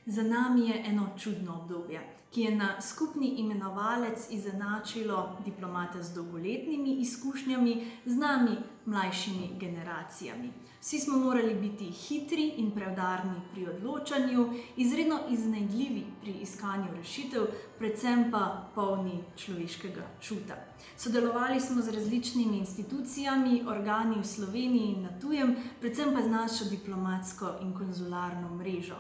Za nami je eno čudno obdobje, ki je na skupni imenovalec izenačilo diplomate z dolgoletnimi izkušnjami z nami, mlajšimi generacijami. Vsi smo morali biti hitri in preudarni pri odločanju, izredno iznajdljivi pri iskanju rešitev, predvsem pa polni človeškega čuta. Sodelovali smo z različnimi institucijami, organi v Sloveniji in na tujem, predvsem pa z našo diplomatsko in konzularno mrežo.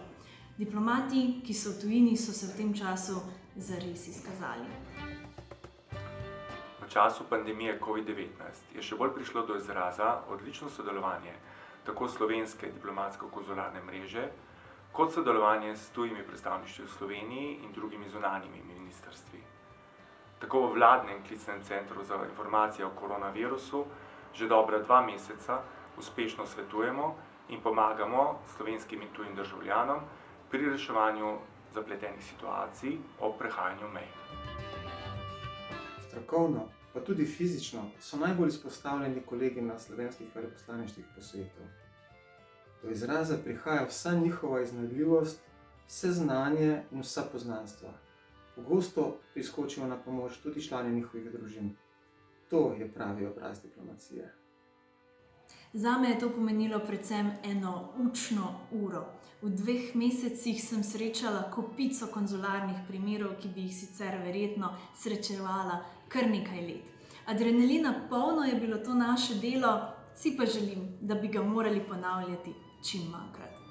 Diplomati, ki so v tujini, so se v tem času zares izkazali. V času pandemije COVID-19 je še bolj prišlo do izraza odlično sodelovanje tako slovenske diplomatsko-konzularne mreže, kot sodelovanje s tujimi predstavništvi v Sloveniji in drugimi zunanjimi ministrstvi. Tako v vladnem klicnem centru za informacije o koronavirusu že dobra 2 meseca uspešno svetujemo in pomagamo slovenskim in tujim državljanom pri reševanju zapletenih situacij ob prehajanju mej. Strokovno, pa tudi fizično, so najbolj izpostavljeni kolegi na slovenskih veleposlaništvih po svetu. Do izraza prihaja vsa njihova iznajdljivost, vse znanje in vsa poznanstva. Pogosto priskočijo na pomoč tudi člani njihovih družin. To je pravi obraz diplomacije. Zame je to pomenilo predvsem eno učno uro. V 2 mesecih sem srečala kopico konzularnih primerov, ki bi jih sicer verjetno srečevala kar nekaj let. Adrenalina polno je bilo to naše delo, si pa želim, da bi ga morali ponavljati čim manjkrat.